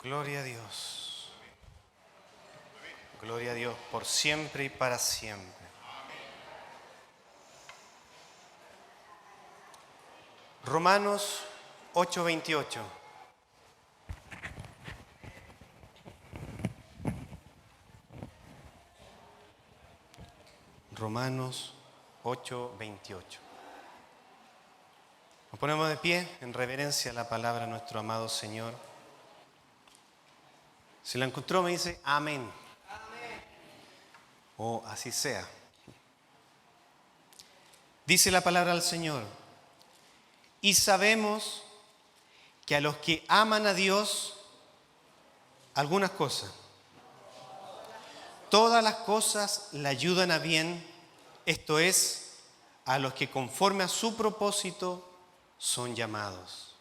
Gloria a Dios. Gloria a Dios por siempre y para siempre. Romanos 8:28. Romanos 8:28. Nos ponemos de pie en reverencia a la palabra de nuestro amado Señor. Si la encontró me dice amén. Amén. O así sea. Dice la palabra del Señor. Y sabemos que a los que aman a Dios, algunas cosas, todas las cosas le ayudan a bien, esto es, a los que conforme a su propósito son llamados.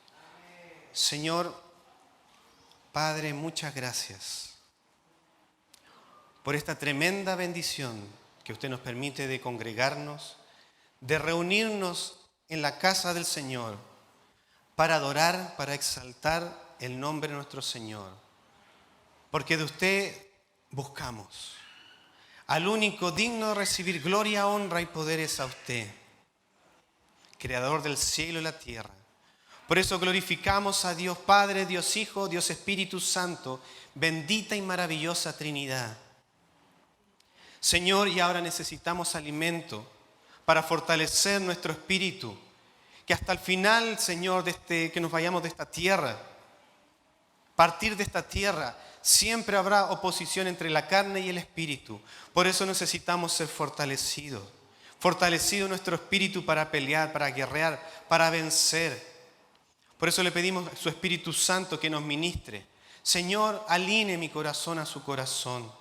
Señor, Padre, muchas gracias por esta tremenda bendición que usted nos permite de congregarnos, de reunirnos en la casa del Señor para adorar, para exaltar el nombre de nuestro Señor. Porque de usted buscamos. Al único digno de recibir gloria, honra y poder es a usted, Creador del cielo y la tierra. Por eso glorificamos a Dios Padre, Dios Hijo, Dios Espíritu Santo, bendita y maravillosa Trinidad. Señor, y ahora necesitamos alimento para fortalecer nuestro espíritu, que hasta el final, Señor, que nos vayamos de esta tierra, partir de esta tierra, siempre habrá oposición entre la carne y el espíritu. Por eso necesitamos ser fortalecido nuestro espíritu para pelear, para guerrear, para vencer. Por eso le pedimos a su Espíritu Santo que nos ministre. Señor, alinee mi corazón a su corazón.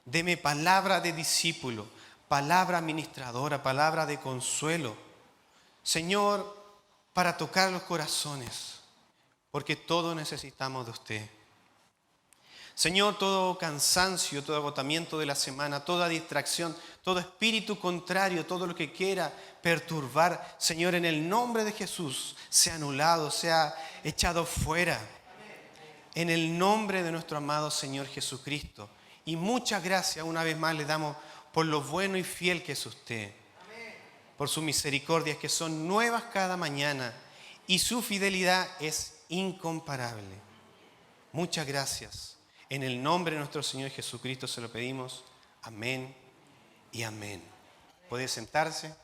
Deme palabra de discípulo, palabra administradora, palabra de consuelo. Señor, para tocar los corazones, porque todos necesitamos de usted. Señor, todo cansancio, todo agotamiento de la semana, toda distracción, todo espíritu contrario, todo lo que quiera perturbar, Señor, en el nombre de Jesús, sea anulado, sea echado fuera. En el nombre de nuestro amado Señor Jesucristo. Y muchas gracias una vez más le damos por lo bueno y fiel que es usted. Por sus misericordias que son nuevas cada mañana y su fidelidad es incomparable. Muchas gracias. En el nombre de nuestro Señor Jesucristo se lo pedimos. Amén y amén. ¿Puede sentarse?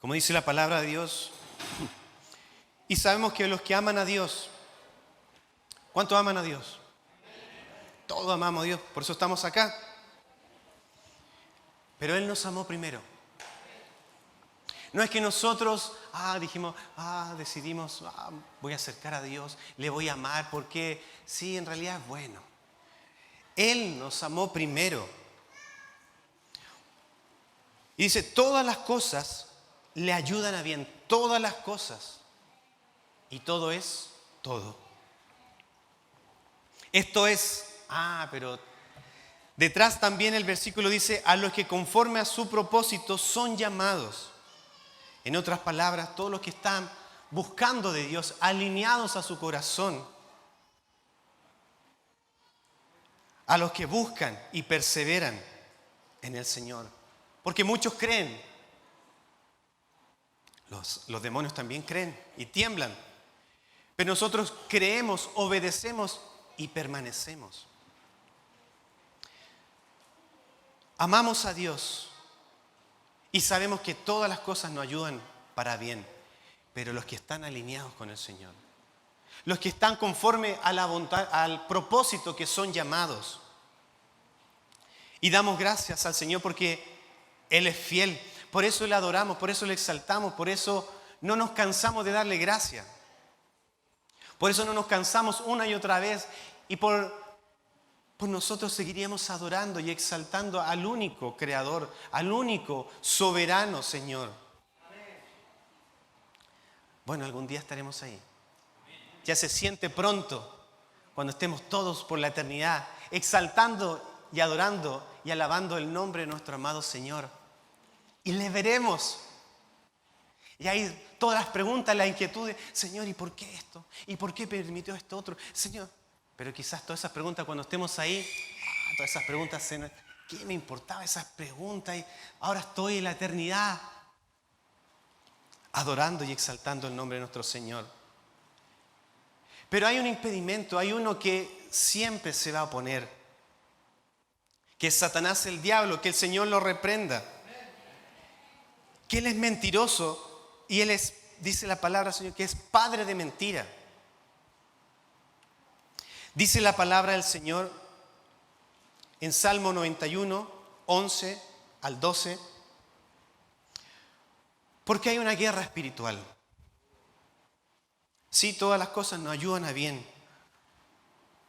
Como dice la palabra de Dios, y sabemos que los que aman a Dios, ¿cuántos aman a Dios? Todos amamos a Dios, por eso estamos acá. Pero Él nos amó primero. No es que nosotros decidimos, voy a acercar a Dios, le voy a amar porque sí, en realidad es bueno. Él nos amó primero. Y dice, todas las cosas le ayudan a bien, todas las cosas. Y todo es todo. Esto es, pero detrás también el versículo dice, a los que conforme a su propósito son llamados. En otras palabras, todos los que están buscando de Dios, alineados a su corazón, a los que buscan y perseveran en el Señor. Porque muchos creen, los demonios también creen y tiemblan, pero nosotros creemos, obedecemos y permanecemos. Amamos a Dios. Y sabemos que todas las cosas nos ayudan para bien. Pero los que están alineados con el Señor, los que están conforme a la voluntad, al propósito que son llamados. Y damos gracias al Señor porque Él es fiel. Por eso le adoramos, por eso le exaltamos, por eso no nos cansamos de darle gracias. Por eso no nos cansamos una y otra vez. Y por nosotros seguiríamos adorando y exaltando al único Creador, al único soberano Señor. Bueno, algún día estaremos ahí. Ya se siente pronto, cuando estemos todos por la eternidad, exaltando y adorando y alabando el nombre de nuestro amado Señor. y le veremos. Y ahí todas las preguntas, las inquietudes, Señor, ¿y por qué esto? ¿Y por qué permitió esto otro? Señor, pero quizás todas esas preguntas cuando estemos ahí, todas esas preguntas, ¿qué me importaba esas preguntas? Y ahora estoy en la eternidad adorando y exaltando el nombre de nuestro Señor. Pero hay un impedimento, hay uno que siempre se va a oponer, que es Satanás, el diablo, que el Señor lo reprenda, que él es mentiroso y él es, dice la palabra, Señor, que es padre de mentira. Dice la palabra del Señor en Salmo 91, 11 al 12, porque hay una guerra espiritual. Sí, todas las cosas nos ayudan a bien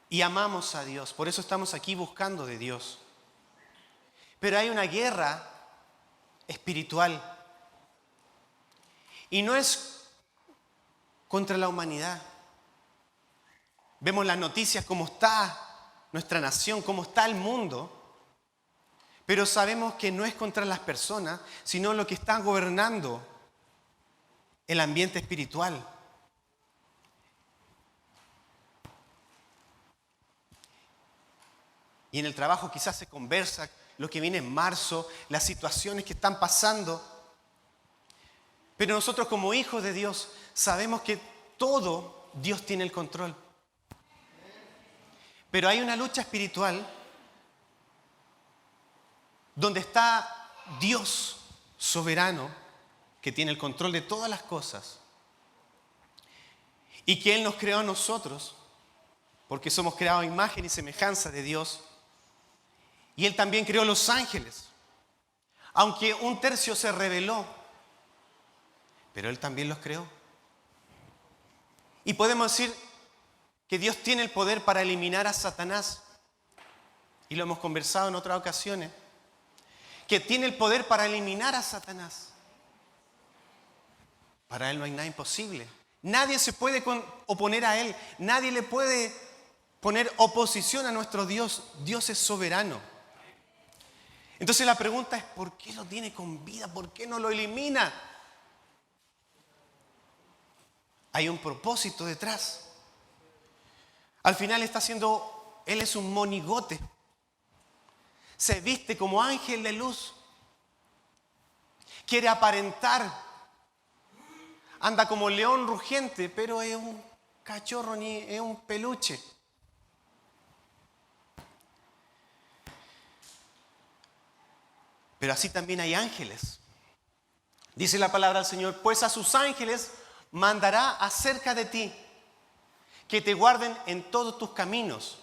y amamos a Dios, por eso estamos aquí buscando de Dios. Pero hay una guerra espiritual y no es contra la humanidad. Vemos las noticias, cómo está nuestra nación, cómo está el mundo, pero sabemos que no es contra las personas, sino lo que está gobernando el ambiente espiritual. Y en el trabajo quizás se conversa lo que viene en marzo, las situaciones que están pasando. Pero nosotros como hijos de Dios sabemos que todo Dios tiene el control. Pero hay una lucha espiritual donde está Dios soberano que tiene el control de todas las cosas y que Él nos creó a nosotros porque somos creados a imagen y semejanza de Dios. Y Él también creó los ángeles, aunque un tercio se rebeló, pero Él también los creó. Y podemos decir que Dios tiene el poder para eliminar a Satanás, y lo hemos conversado en otras ocasiones, que tiene el poder para eliminar a Satanás. Para Él no hay nada imposible. Nadie se puede oponer a Él, nadie le puede poner oposición a nuestro Dios. Dios es soberano. Entonces la pregunta es, ¿por qué lo tiene con vida? ¿Por qué no lo elimina? Hay un propósito detrás. Al final Él es un monigote. Se viste como ángel de luz. Quiere aparentar. Anda como león rugiente, pero es un cachorro, ni es un peluche. Pero así también hay ángeles. Dice la palabra del Señor, pues a sus ángeles mandará acerca de ti, que te guarden en todos tus caminos.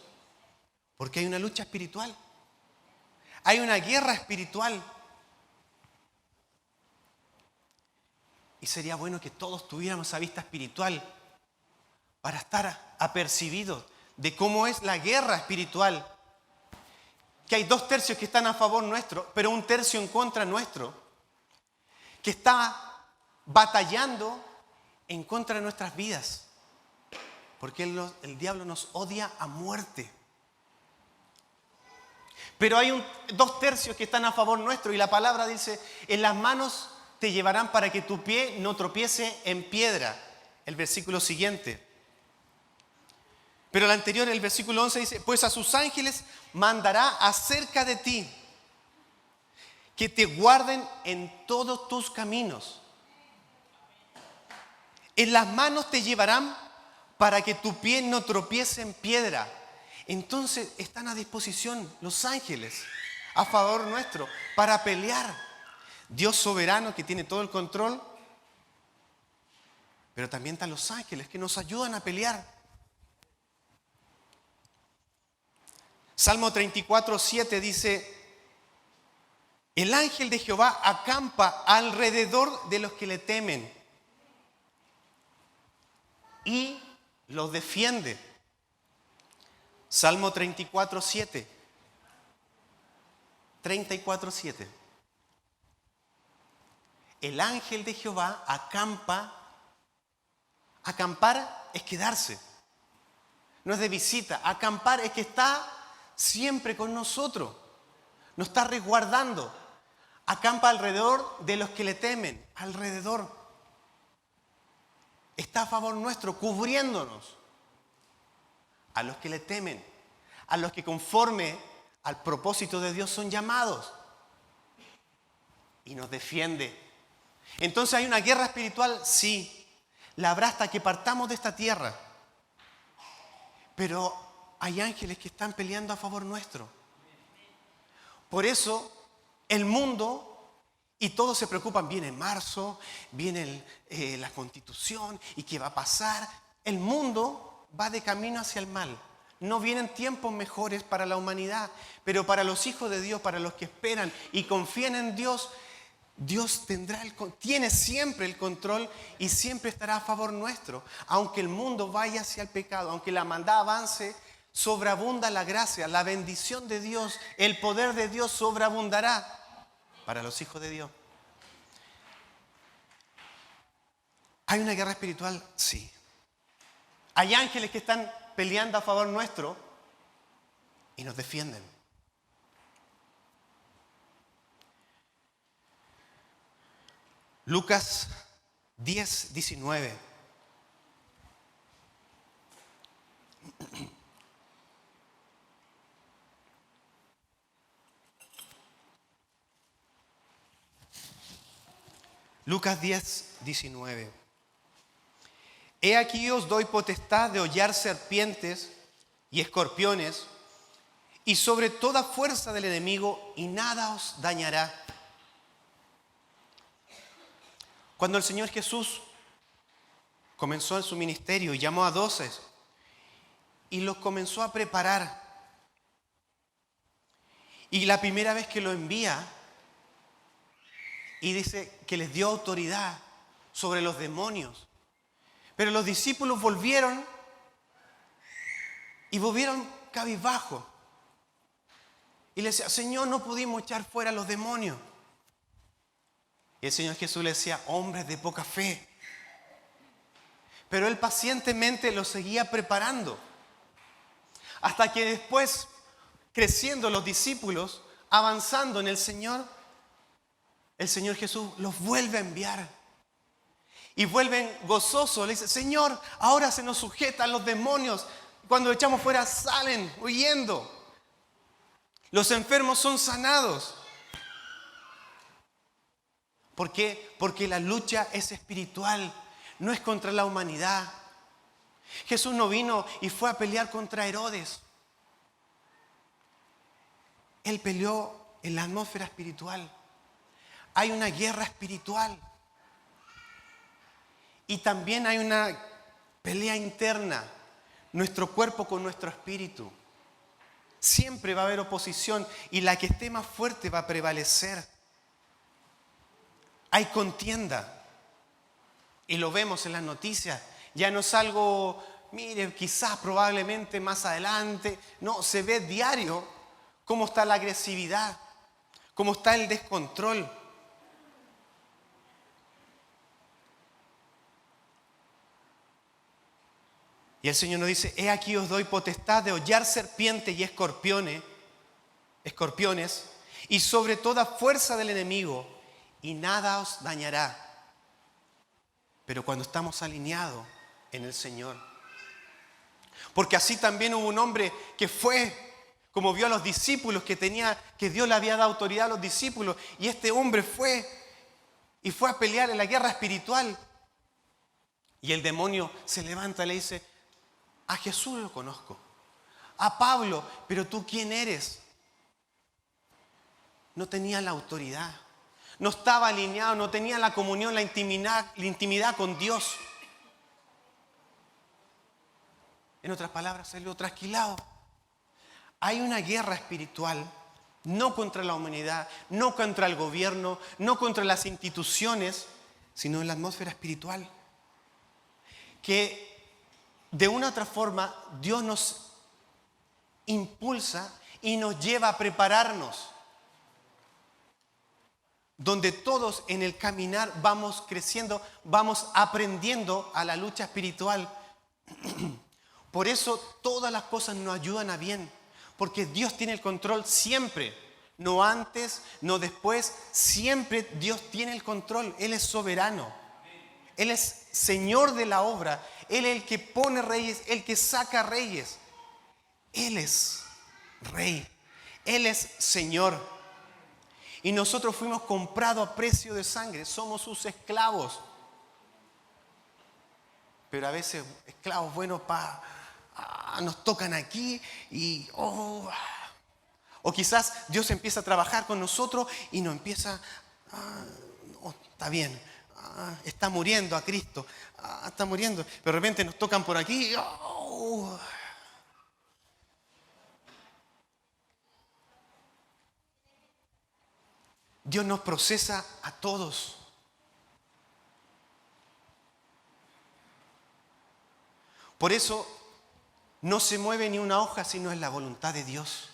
Porque hay una lucha espiritual. Hay una guerra espiritual. Y sería bueno que todos tuviéramos esa vista espiritual para estar apercibidos de cómo es la guerra espiritual. Que hay 2 tercios que están a favor nuestro, pero 1 tercio en contra nuestro, que está batallando en contra de nuestras vidas, porque el diablo nos odia a muerte. Pero hay 2 tercios que están a favor nuestro, y la palabra dice, en las manos te llevarán para que tu pie no tropiece en piedra. El versículo siguiente. Pero el anterior, el versículo 11 dice, pues a sus ángeles mandará acerca de ti, que te guarden en todos tus caminos. En las manos te llevarán para que tu pie no tropiece en piedra. Entonces están a disposición los ángeles a favor nuestro para pelear. Dios soberano que tiene todo el control, pero también están los ángeles que nos ayudan a pelear. Salmo 34, 7 dice, el ángel de Jehová acampa alrededor de los que le temen y los defiende. Salmo 34, 7. 34, 7. El ángel de Jehová acampa. Acampar es quedarse. No es de visita. Acampar es que está siempre con nosotros. Nos está resguardando. Acampa alrededor de los que le temen, alrededor. Está a favor nuestro, cubriéndonos. A los que le temen, a los que conforme al propósito de Dios son llamados. Y nos defiende. Entonces hay una guerra espiritual, sí. La habrá hasta que partamos de esta tierra. Pero hay ángeles que están peleando a favor nuestro. Por eso el mundo y todos se preocupan, viene marzo, viene la Constitución y qué va a pasar. El mundo va de camino hacia el mal. No vienen tiempos mejores para la humanidad, pero para los hijos de Dios, para los que esperan y confían en Dios, Dios tiene siempre el control y siempre estará a favor nuestro. Aunque el mundo vaya hacia el pecado, aunque la maldad avance, sobreabunda la gracia, la bendición de Dios, el poder de Dios sobreabundará para los hijos de Dios. ¿Hay una guerra espiritual? Sí. Hay ángeles que están peleando a favor nuestro y nos defienden. Lucas 10, 19. Lucas 10, 19. He aquí os doy potestad de hollar serpientes y escorpiones y sobre toda fuerza del enemigo y nada os dañará. Cuando el Señor Jesús comenzó en su ministerio y llamó a 12 y los comenzó a preparar, y la primera vez que lo envía y dice que les dio autoridad sobre los demonios, pero los discípulos volvieron cabizbajo y le decía, Señor, no pudimos echar fuera a los demonios. Y el Señor Jesús le decía, hombres de poca fe. Pero Él pacientemente los seguía preparando. Hasta que después, creciendo los discípulos, avanzando en el Señor Jesús los vuelve a enviar. Y vuelven gozosos. Le dice, Señor, ahora se nos sujetan los demonios. Cuando echamos fuera salen huyendo. Los enfermos son sanados. ¿Por qué? Porque la lucha es espiritual, no es contra la humanidad. Jesús no vino y fue a pelear contra Herodes. Él peleó en la atmósfera espiritual. Hay una guerra espiritual. Y también hay una pelea interna, nuestro cuerpo con nuestro espíritu. Siempre va a haber oposición y la que esté más fuerte va a prevalecer. Hay contienda y lo vemos en las noticias. Ya no es algo, mire, quizás probablemente más adelante. No, se ve diario cómo está la agresividad, cómo está el descontrol. Y el Señor nos dice, he aquí os doy potestad de hollar serpientes y escorpiones, y sobre toda fuerza del enemigo, y nada os dañará. Pero cuando estamos alineados en el Señor. Porque así también hubo un hombre que fue, como vio a los discípulos, que Dios le había dado autoridad a los discípulos, y este hombre fue a pelear en la guerra espiritual. Y el demonio se levanta y le dice, a Jesús lo conozco, a Pablo, pero tú ¿quién eres? No tenía la autoridad, no estaba alineado, no tenía la comunión, la intimidad con Dios. En otras palabras, salió trasquilado. Hay una guerra espiritual, no contra la humanidad, no contra el gobierno, no contra las instituciones, sino en la atmósfera espiritual. Que de una u otra forma, Dios nos impulsa y nos lleva a prepararnos. Donde todos en el caminar vamos creciendo, vamos aprendiendo a la lucha espiritual. Por eso todas las cosas nos ayudan a bien. Porque Dios tiene el control siempre. no antes, no después. Siempre Dios tiene el control. Él es soberano. Él es Señor de la obra. Él es el que pone reyes, el que saca reyes. Él es Rey. Él es Señor. Y nosotros fuimos comprados a precio de sangre. Somos sus esclavos. Pero a veces esclavos buenos nos tocan aquí y o quizás Dios empieza a trabajar con nosotros y nos empieza, está bien, está muriendo a Cristo, está muriendo, pero de repente nos tocan por aquí. Dios nos procesa a todos. Por eso no se mueve ni una hoja si no es la voluntad de Dios.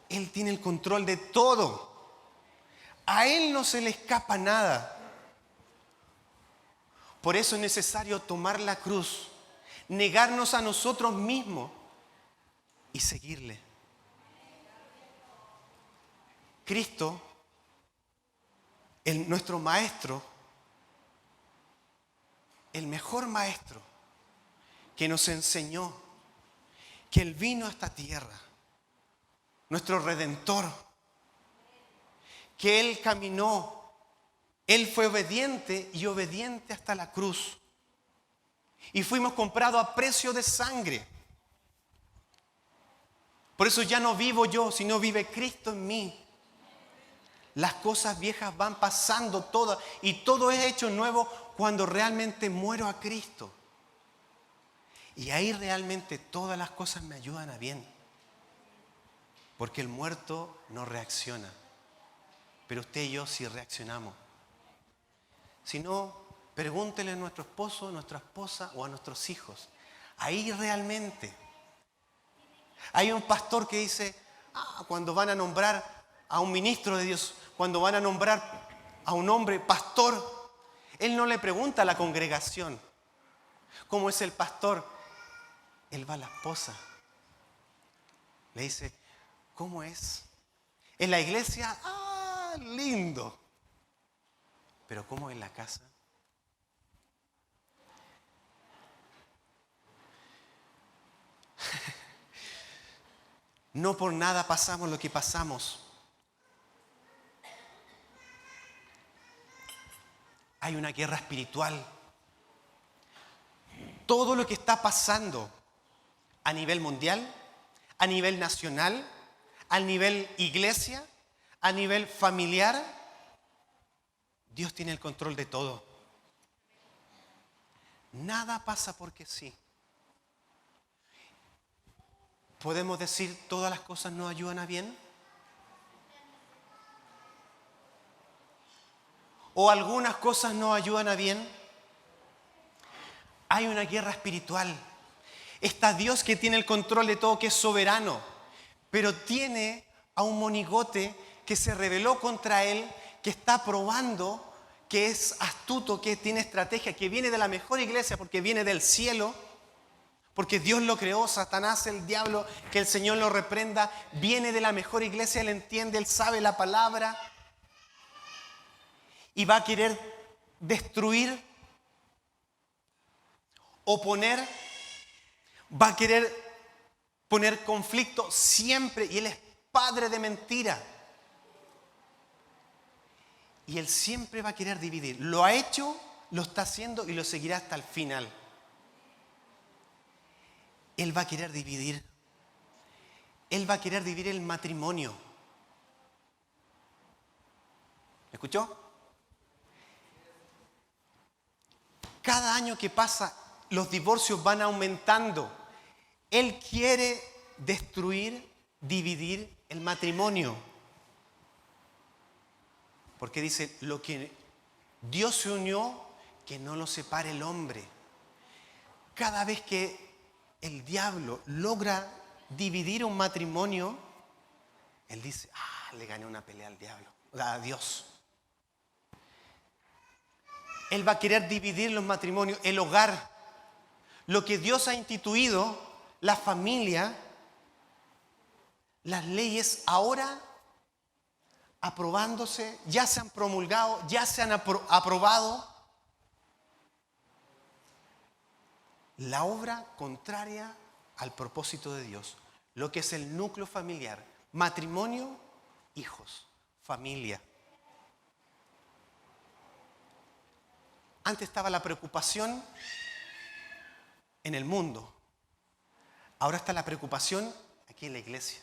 Él tiene el control de todo. A Él no se le escapa nada. Por eso es necesario tomar la cruz, negarnos a nosotros mismos y seguirle. Cristo, nuestro Maestro, el mejor Maestro que nos enseñó, que Él vino a esta tierra, nuestro Redentor, que Él caminó, Él fue obediente y obediente hasta la cruz. Y fuimos comprados a precio de sangre. Por eso ya no vivo yo, sino vive Cristo en mí. Las cosas viejas van pasando todas y todo es hecho nuevo cuando realmente muero a Cristo. Y ahí realmente todas las cosas me ayudan a bien. Porque el muerto no reacciona. Pero usted y yo sí reaccionamos. Si no, pregúntele a nuestro esposo, a nuestra esposa o a nuestros hijos. Ahí realmente. Hay un pastor que dice, cuando van a nombrar a un ministro de Dios, cuando van a nombrar a un hombre pastor, él no le pregunta a la congregación cómo es el pastor. Él va a la esposa. Le dice, ¿cómo es? En la iglesia, lindo. Pero ¿cómo es la casa? No por nada pasamos lo que pasamos. Hay una guerra espiritual. Todo lo que está pasando a nivel mundial, a nivel nacional, a nivel iglesia, a nivel familiar, Dios tiene el control de todo. Nada pasa porque sí. ¿Podemos decir todas las cosas nos ayudan a bien? ¿O algunas cosas nos ayudan a bien? Hay una guerra espiritual. Está Dios que tiene el control de todo, que es soberano, pero tiene a un monigote que se rebeló contra él, que está probando, que es astuto, que tiene estrategia, que viene de la mejor iglesia porque viene del cielo, porque Dios lo creó. Satanás, el diablo, que el Señor lo reprenda, viene de la mejor iglesia, él entiende, él sabe la palabra y va a querer destruir, oponer, va a querer poner conflicto siempre, y él es padre de mentira. Y él siempre va a querer dividir. Lo ha hecho, lo está haciendo y lo seguirá hasta el final. Él va a querer dividir. Él va a querer dividir el matrimonio. ¿Me escuchó? Cada año que pasa, los divorcios van aumentando. Él quiere destruir, dividir el matrimonio. Porque dice, lo que Dios se unió, que no lo separe el hombre. Cada vez que el diablo logra dividir un matrimonio, él dice, le gané una pelea al diablo, a Dios. Él va a querer dividir los matrimonios, el hogar. Lo que Dios ha instituido, la familia, las leyes, ahora aprobándose, ya se han promulgado, ya se han aprobado la obra contraria al propósito de Dios, lo que es el núcleo familiar, matrimonio, hijos, familia. Antes estaba la preocupación en el mundo, ahora está la preocupación aquí en la iglesia.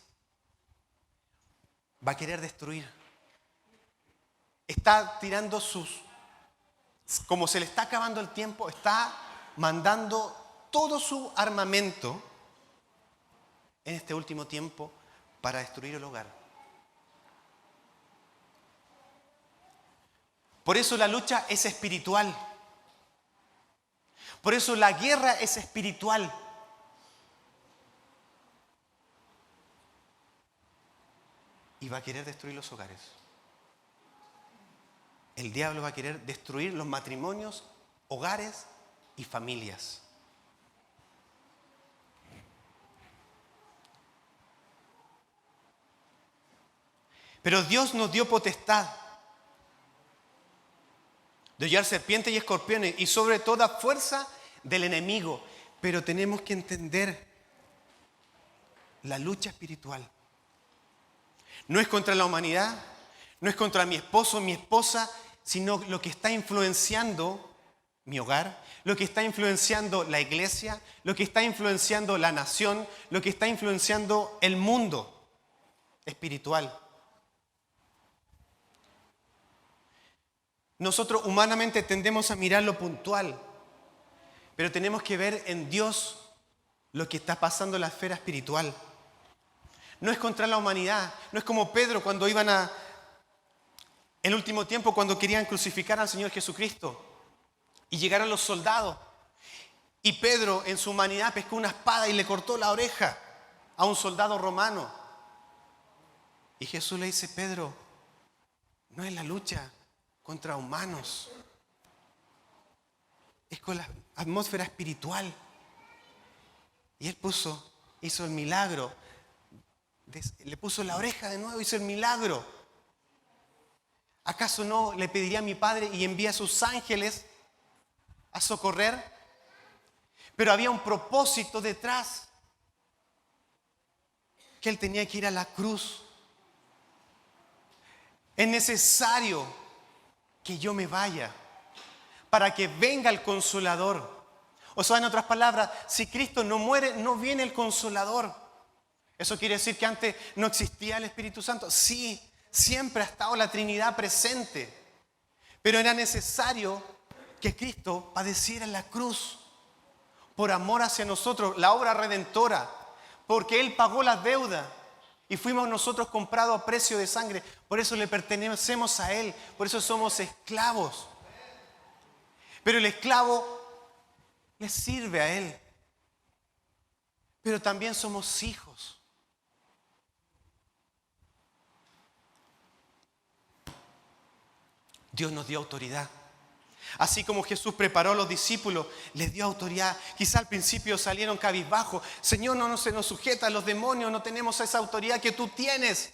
Va a querer destruir. Está tirando como se le está acabando el tiempo, está mandando todo su armamento en este último tiempo para destruir el hogar. Por eso la lucha es espiritual. Por eso la guerra es espiritual. Y va a querer destruir los hogares. El diablo va a querer destruir los matrimonios, hogares y familias. Pero Dios nos dio potestad de hollar serpientes y escorpiones y sobre toda fuerza del enemigo. Pero tenemos que entender la lucha espiritual. No es contra la humanidad, no es contra mi esposo, mi esposa, sino lo que está influenciando mi hogar, lo que está influenciando la iglesia, lo que está influenciando la nación, lo que está influenciando el mundo espiritual. Nosotros humanamente tendemos a mirar lo puntual, pero tenemos que ver en Dios lo que está pasando en la esfera espiritual. No es contra la humanidad, no es como Pedro cuando iban el último tiempo, cuando querían crucificar al Señor Jesucristo y llegaron los soldados. Y Pedro en su humanidad pescó una espada y le cortó la oreja a un soldado romano. Y Jesús le dice: Pedro, no es la lucha contra humanos, es con la atmósfera espiritual. Y él hizo el milagro, le puso la oreja de nuevo, hizo el milagro. ¿Acaso no le pediría a mi Padre y envía a sus ángeles a socorrer? Pero había un propósito detrás, que él tenía que ir a la cruz. Es necesario que yo me vaya para que venga el Consolador. O sea, en otras palabras, si Cristo no muere, no viene el Consolador. ¿Eso quiere decir que antes no existía el Espíritu Santo? Sí, siempre ha estado la Trinidad presente. Pero era necesario que Cristo padeciera en la cruz por amor hacia nosotros, la obra redentora, porque Él pagó las deudas. Y fuimos nosotros comprados a precio de sangre. Por eso le pertenecemos a Él. Por eso somos esclavos. Pero el esclavo le sirve a Él. Pero también somos hijos. Dios nos dio autoridad. Así como Jesús preparó a los discípulos, les dio autoridad. Quizá al principio salieron cabizbajos. Señor, no se nos sujetan los demonios, no tenemos esa autoridad que tú tienes.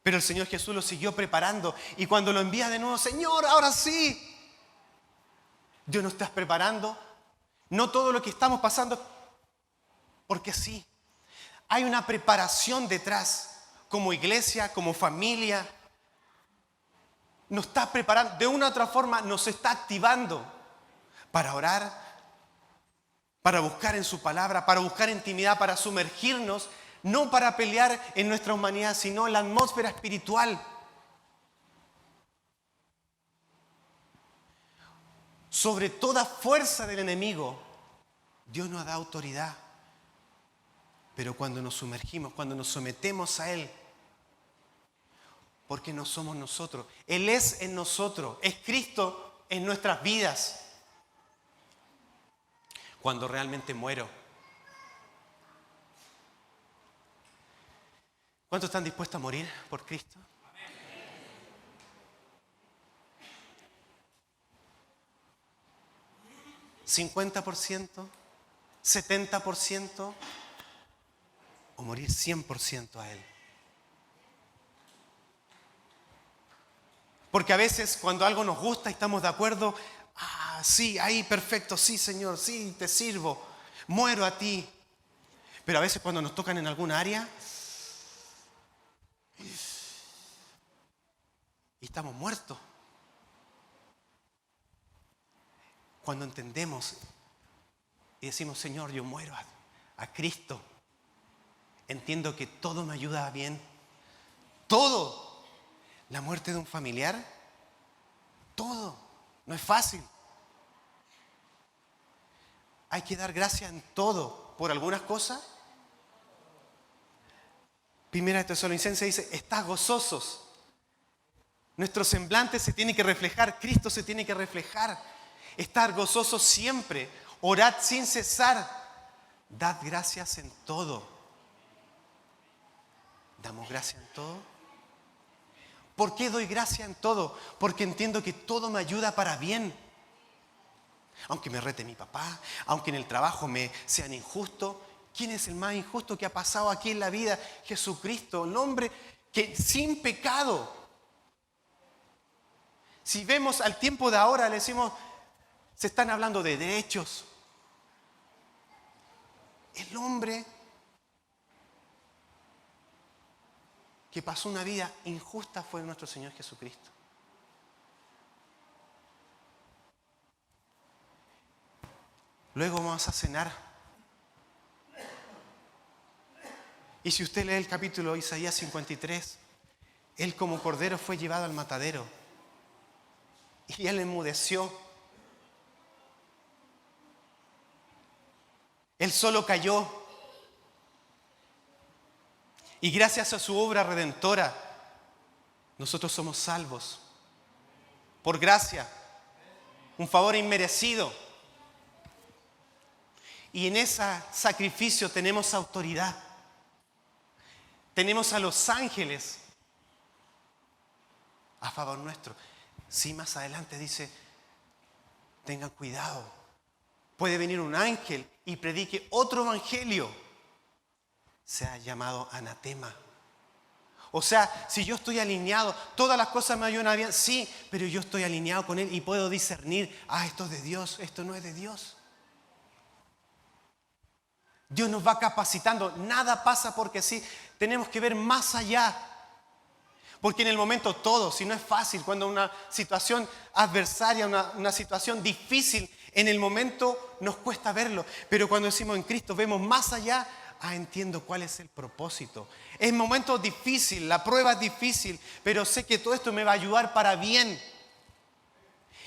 Pero el Señor Jesús los siguió preparando. Y cuando lo envía de nuevo: Señor, ahora sí. Dios nos está preparando. No todo lo que estamos pasando porque sí. Hay una preparación detrás, como iglesia, como familia. Nos está preparando, de una u otra forma nos está activando para orar, para buscar en su palabra, para buscar intimidad, para sumergirnos, no para pelear en nuestra humanidad, sino en la atmósfera espiritual. Sobre toda fuerza del enemigo, Dios nos da autoridad. Pero cuando nos sumergimos, cuando nos sometemos a Él, porque no somos nosotros, Él es en nosotros, es Cristo en nuestras vidas. Cuando realmente muero, ¿cuántos están dispuestos a morir por Cristo? ¿50%? ¿70%? ¿O morir 100% a Él? Porque a veces cuando algo nos gusta y estamos de acuerdo, sí, ahí perfecto, sí Señor, sí, te sirvo, muero a ti. Pero a veces cuando nos tocan en alguna área y estamos muertos. Cuando entendemos y decimos, Señor, yo muero a Cristo, entiendo que todo me ayuda bien. Todo. La muerte de un familiar, todo. No es fácil. Hay que dar gracias en todo. Por algunas cosas. Primera de Tesalonicenses dice, estad gozosos. Nuestro semblante se tiene que reflejar, Cristo se tiene que reflejar. Estar gozosos siempre. Orad sin cesar. Dad gracias en todo. ¿Damos gracias en todo? ¿Por qué doy gracias en todo? Porque entiendo que todo me ayuda para bien. Aunque me rete mi papá, aunque en el trabajo me sean injustos. ¿Quién es el más injusto que ha pasado aquí en la vida? Jesucristo, el hombre que sin pecado. Si vemos al tiempo de ahora, le decimos, se están hablando de derechos. El hombre que pasó una vida injusta fue nuestro Señor Jesucristo. Luego vamos a cenar. Y si usted lee el capítulo de Isaías 53, Él como cordero fue llevado al matadero. Y Él enmudeció. Él solo cayó. Y gracias a su obra redentora, nosotros somos salvos. Por gracia. Un favor inmerecido. Y en ese sacrificio tenemos autoridad. Tenemos a los ángeles a favor nuestro. Sí, más adelante dice, tengan cuidado. Puede venir un ángel y predique otro evangelio. Sea llamado anatema. O sea, si yo estoy alineado, todas las cosas me ayudan bien, sí, pero yo estoy alineado con Él y puedo discernir, esto es de Dios, esto no es de Dios. Dios nos va capacitando, nada pasa porque sí, tenemos que ver más allá. Porque en el momento todo, si no es fácil, cuando una situación adversaria, una situación difícil, en el momento nos cuesta verlo. Pero cuando decimos en Cristo, vemos más allá, entiendo cuál es el propósito. Es un momento difícil, la prueba es difícil, pero sé que todo esto me va a ayudar para bien.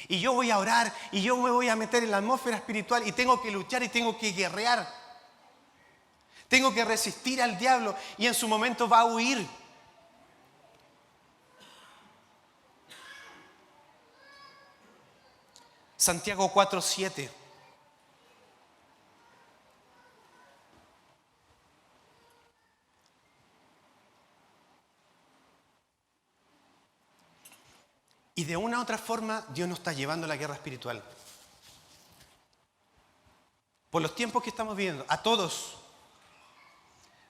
Y yo voy a orar, y yo me voy a meter en la atmósfera espiritual, y tengo que luchar y tengo que guerrear. Tengo que resistir al diablo, y en su momento va a huir. Santiago 4:7. Y de una u otra forma, Dios nos está llevando a la guerra espiritual. Por los tiempos que estamos viviendo, a todos.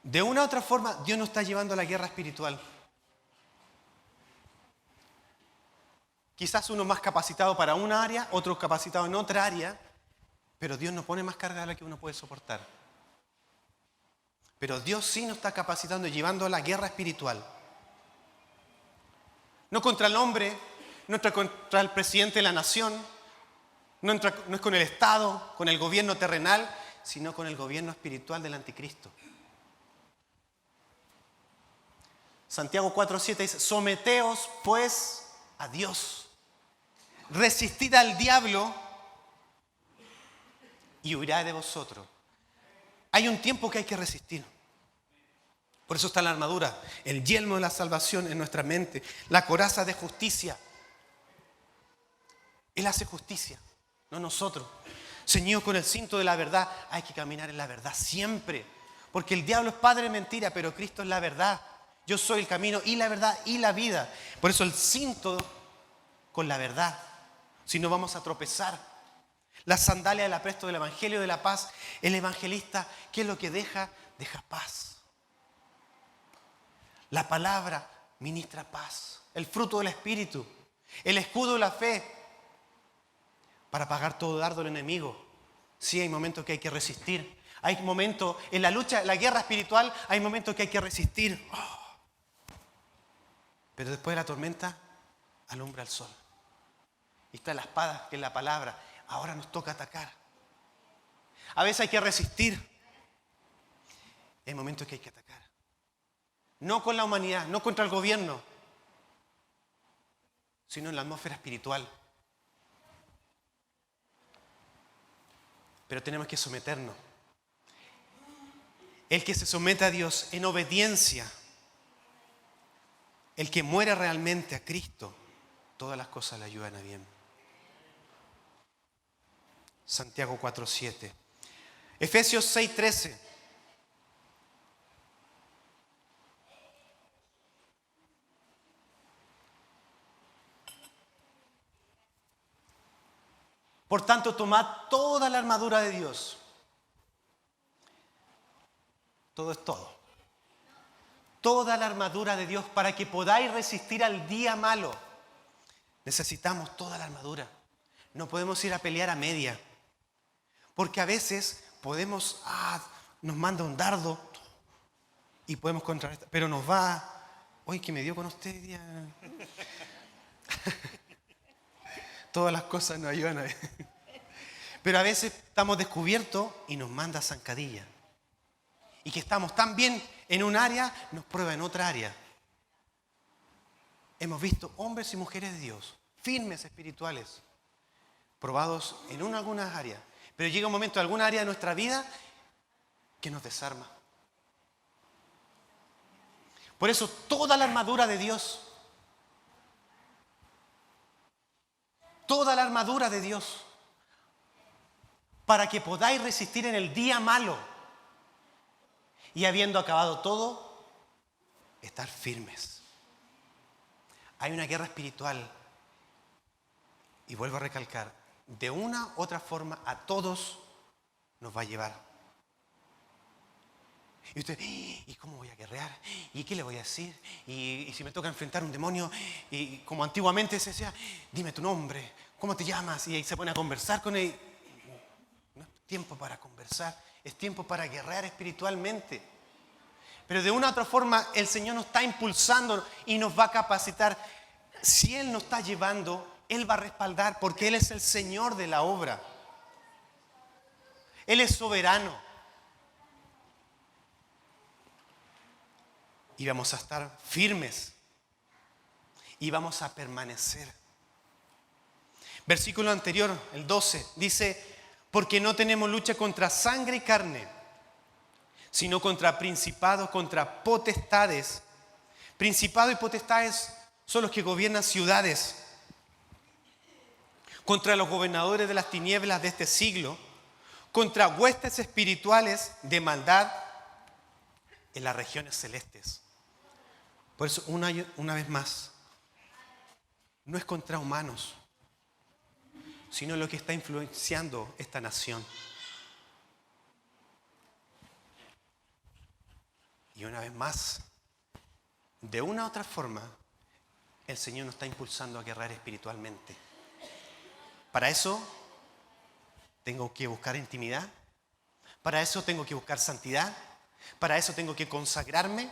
De una u otra forma, Dios nos está llevando a la guerra espiritual. Quizás uno más capacitado para una área, otro capacitado en otra área, pero Dios nos pone más carga de la que uno puede soportar. Pero Dios sí nos está capacitando y llevando a la guerra espiritual. No contra el hombre, no contra el presidente de la nación, no es con el Estado, con el gobierno terrenal, sino con el gobierno espiritual del anticristo. Santiago 4:7 dice, someteos pues a Dios. Resistid al diablo y huirá de vosotros. Hay un tiempo que hay que resistir. Por eso está la armadura, el yelmo de la salvación en nuestra mente, la coraza de justicia. Él hace justicia, no nosotros. Ceñido con el cinto de la verdad, hay que caminar en la verdad siempre. Porque el diablo es padre de mentira, pero Cristo es la verdad. Yo soy el camino y la verdad y la vida. Por eso el cinto con la verdad. Si no vamos a tropezar. La sandalia del apresto del evangelio de la paz. El evangelista, ¿qué es lo que deja? Deja paz. La palabra ministra paz. El fruto del Espíritu. El escudo de la fe para apagar todo dardo del enemigo. Sí, hay momentos que hay que resistir. Hay momentos, en la lucha, en la guerra espiritual, hay momentos que hay que resistir. Pero después de la tormenta, alumbra el sol. Y está la espada, que es la palabra. Ahora nos toca atacar. A veces hay que resistir. Hay momentos que hay que atacar. No con la humanidad, no contra el gobierno, sino en la atmósfera espiritual. Pero tenemos que someternos. El que se somete a Dios en obediencia, el que muere realmente a Cristo, todas las cosas le ayudan a bien. Santiago 4:7. Efesios 6:13. Por tanto, tomad toda la armadura de Dios. Todo es todo. Toda la armadura de Dios para que podáis resistir al día malo. Necesitamos toda la armadura. No podemos ir a pelear a media. Porque a veces podemos, nos manda un dardo y podemos contrarrestar. Pero nos va, hoy que me dio con usted día. Todas las cosas nos ayudan a... Pero a veces estamos descubiertos y nos manda zancadilla. Y que estamos tan bien en un área, nos prueba en otra área. Hemos visto hombres y mujeres de Dios, firmes espirituales, probados en algunas áreas. Pero llega un momento en alguna área de nuestra vida que nos desarma. Por eso toda la armadura de Dios, toda la armadura de Dios, para que podáis resistir en el día malo y habiendo acabado todo, estar firmes. Hay una guerra espiritual y vuelvo a recalcar, de una u otra forma a todos nos va a llevar. Y usted, ¿y cómo voy a guerrear? ¿Y qué le voy a decir? ¿Y si me toca enfrentar un demonio? Y como antiguamente se decía, dime tu nombre, ¿cómo te llamas? Y ahí se pone a conversar con él. No es tiempo para conversar, es tiempo para guerrear espiritualmente. Pero de una u otra forma el Señor nos está impulsando y nos va a capacitar. Si Él nos está llevando, Él va a respaldar porque Él es el Señor de la obra. Él es soberano. Y vamos a estar firmes. Y vamos a permanecer. Versículo anterior, el 12, dice, porque no tenemos lucha contra sangre y carne, sino contra principados, contra potestades. Principados y potestades son los que gobiernan ciudades. Contra los gobernadores de las tinieblas de este siglo, contra huestes espirituales de maldad en las regiones celestes. Por eso, una vez más, no es contra humanos, sino lo que está influenciando esta nación. Y una vez más, de una u otra forma, el Señor nos está impulsando a guerrear espiritualmente. Para eso tengo que buscar intimidad, para eso tengo que buscar santidad, para eso tengo que consagrarme,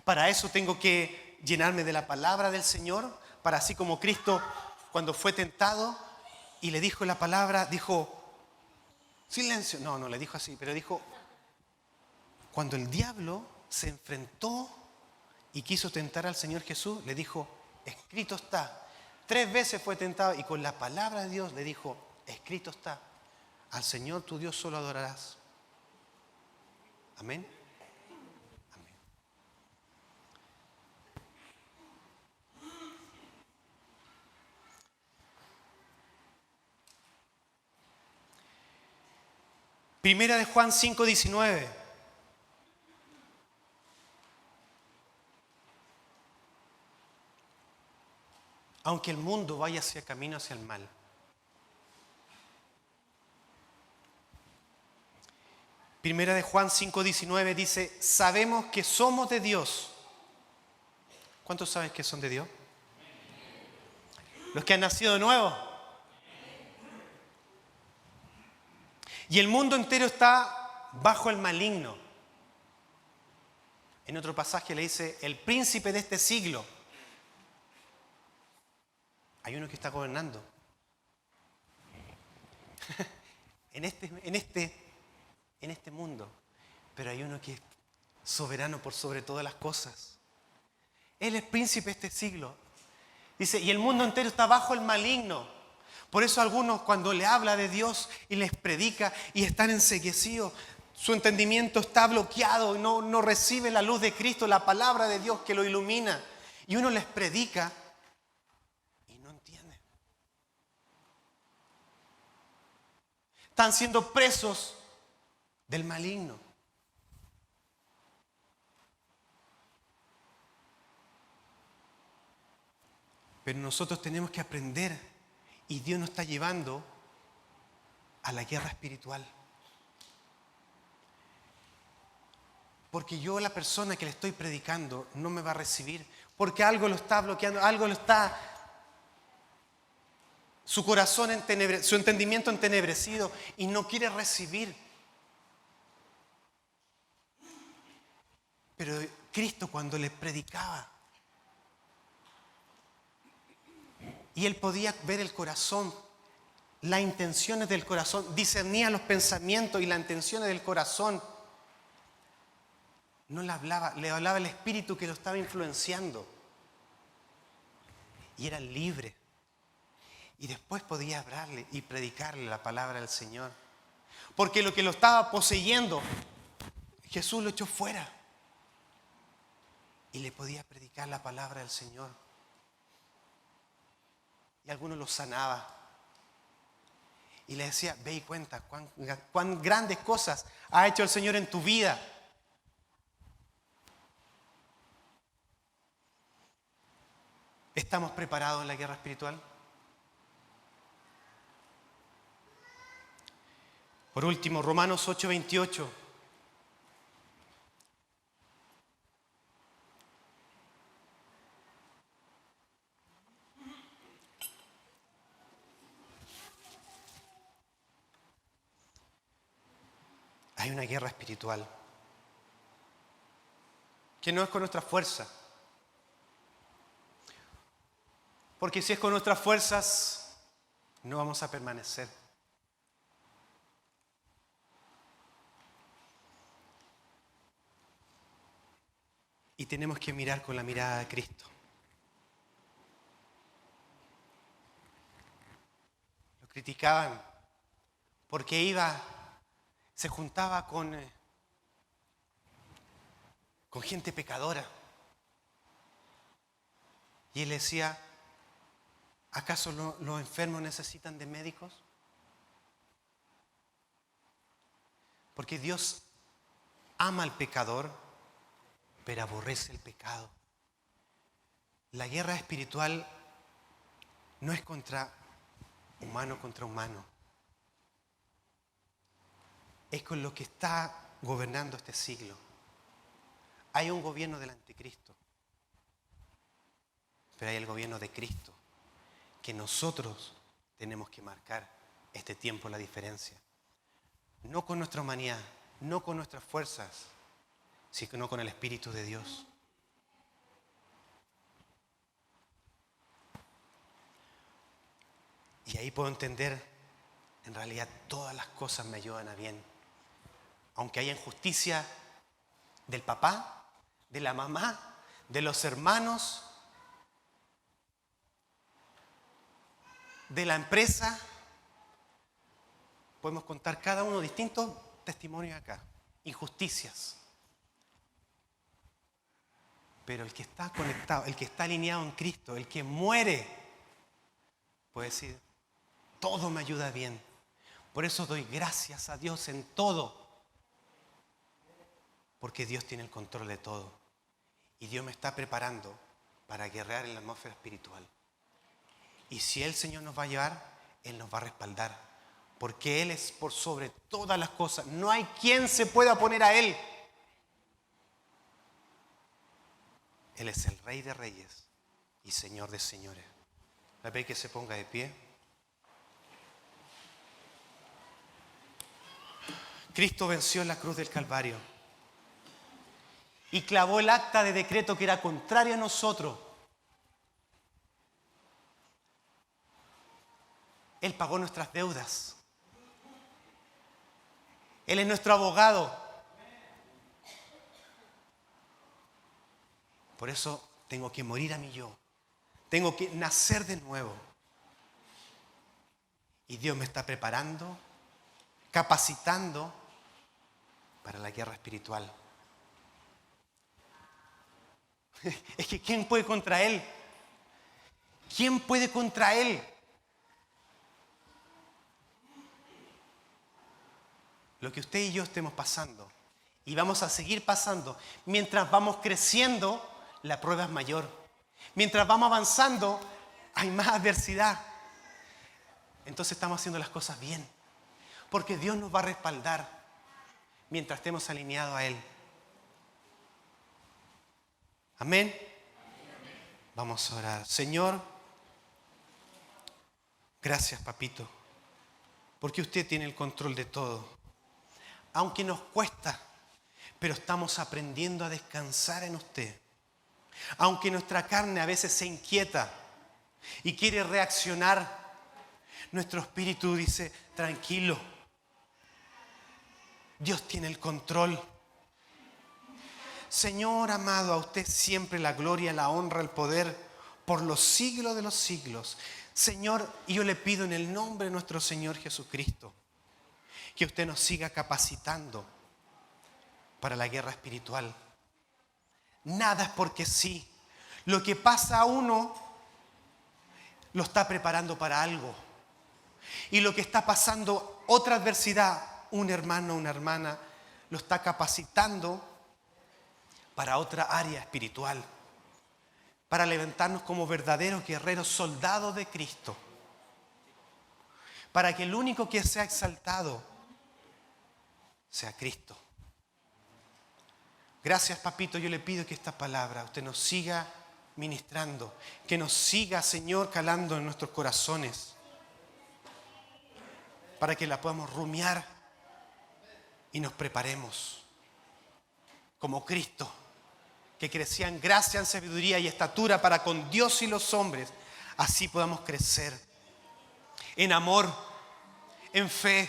para eso tengo que llenarme de la palabra del Señor, para así como Cristo cuando fue tentado y le dijo la palabra, dijo, silencio, no le dijo así, pero dijo, cuando el diablo se enfrentó y quiso tentar al Señor Jesús, le dijo, escrito está. 3 veces fue tentado y con la palabra de Dios le dijo, escrito está, al Señor tu Dios solo adorarás. Amén. Amén. Primera de Juan 5:19. Aunque el mundo vaya hacia camino hacia el mal. Primera de Juan 5:19 dice, sabemos que somos de Dios. ¿Cuántos saben que son de Dios? Los que han nacido de nuevo. Y el mundo entero está bajo el maligno. En otro pasaje le dice, el príncipe de este siglo. Hay uno que está gobernando. en este mundo. Pero hay uno que es soberano por sobre todas las cosas. Él es príncipe de este siglo. Dice, y el mundo entero está bajo el maligno. Por eso algunos cuando le habla de Dios y les predica y están enceguecidos, su entendimiento está bloqueado, no recibe la luz de Cristo, la palabra de Dios que lo ilumina. Y uno les predica y no entienden. Están siendo presos del maligno. Pero nosotros tenemos que aprender y Dios nos está llevando a la guerra espiritual. Porque yo, la persona que le estoy predicando, no me va a recibir. Porque algo lo está bloqueando, su corazón su entendimiento entenebrecido y no quiere recibir. Pero Cristo cuando le predicaba, y él podía ver el corazón, las intenciones del corazón, discernía los pensamientos y las intenciones del corazón. No le hablaba el espíritu que lo estaba influenciando. Y era libre. Y después podía hablarle y predicarle la palabra del Señor. Porque lo que lo estaba poseyendo, Jesús lo echó fuera. Y le podía predicar la palabra del Señor. Y algunos lo sanaba. Y le decía, ve y cuenta cuán grandes cosas ha hecho el Señor en tu vida. ¿Estamos preparados en la guerra espiritual? Por último, Romanos 8:28. Hay una guerra espiritual que no es con nuestra fuerza. Porque si es con nuestras fuerzas, no vamos a permanecer. Y tenemos que mirar con la mirada de Cristo. Lo criticaban porque se juntaba con gente pecadora. Y él decía, ¿acaso los enfermos necesitan de médicos? Porque Dios ama al pecador, pero aborrece el pecado. La guerra espiritual no es contra humano. Es con lo que está gobernando este siglo. Hay un gobierno del anticristo, pero hay el gobierno de Cristo, que nosotros tenemos que marcar este tiempo la diferencia. No con nuestra humanidad, no con nuestras fuerzas, sino con el Espíritu de Dios. Y ahí puedo entender, en realidad todas las cosas me ayudan a bien. Aunque haya injusticia del papá, de la mamá, de los hermanos, de la empresa, podemos contar cada uno distintos testimonios acá, injusticias. Pero el que está conectado, el que está alineado en Cristo, el que muere, puede decir, todo me ayuda bien. Por eso doy gracias a Dios en todo. Porque Dios tiene el control de todo. Y Dios me está preparando para guerrear en la atmósfera espiritual. Y si el Señor nos va a llevar, Él nos va a respaldar. Porque Él es por sobre todas las cosas. No hay quien se pueda oponer a Él. Él es el Rey de Reyes y Señor de Señores. La ve que se ponga de pie. Cristo venció en la cruz del Calvario y clavó el acta de decreto que era contrario a nosotros. Él pagó nuestras deudas. Él es nuestro abogado. Por eso tengo que morir a mi yo. Tengo que nacer de nuevo. Y Dios me está preparando, capacitando para la guerra espiritual. Es que ¿quién puede contra Él? ¿Quién puede contra Él? Lo que usted y yo estemos pasando, y vamos a seguir pasando, mientras vamos creciendo, la prueba es mayor. Mientras vamos avanzando, hay más adversidad. Entonces estamos haciendo las cosas bien, porque Dios nos va a respaldar mientras estemos alineados a Él. Amén. Vamos a orar. Señor, gracias, papito, porque usted tiene el control de todo. Aunque nos cuesta, pero estamos aprendiendo a descansar en usted. Aunque nuestra carne a veces se inquieta y quiere reaccionar, nuestro espíritu dice, tranquilo, Dios tiene el control. Señor amado, a usted siempre la gloria, la honra, el poder, por los siglos de los siglos. Señor, yo le pido en el nombre de nuestro Señor Jesucristo, que usted nos siga capacitando para la guerra espiritual. Nada es porque sí. Lo que pasa a uno lo está preparando para algo. Y lo que está pasando, otra adversidad, un hermano, una hermana, lo está capacitando para otra área espiritual. Para levantarnos como verdaderos guerreros, soldados de Cristo. Para que el único que sea exaltado sea Cristo. Gracias, papito, yo le pido que esta palabra usted nos siga ministrando, que nos siga, Señor, calando en nuestros corazones, para que la podamos rumiar y nos preparemos como Cristo, que crecía en gracia, en sabiduría y estatura para con Dios y los hombres. Así podamos crecer en amor, en fe,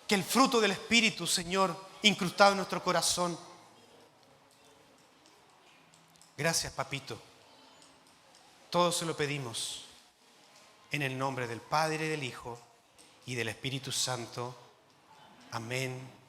que el fruto del Espíritu, Señor, incrustado en nuestro corazón. Gracias, papito. Todo se lo pedimos en el nombre del Padre, del Hijo y del Espíritu Santo. Amén.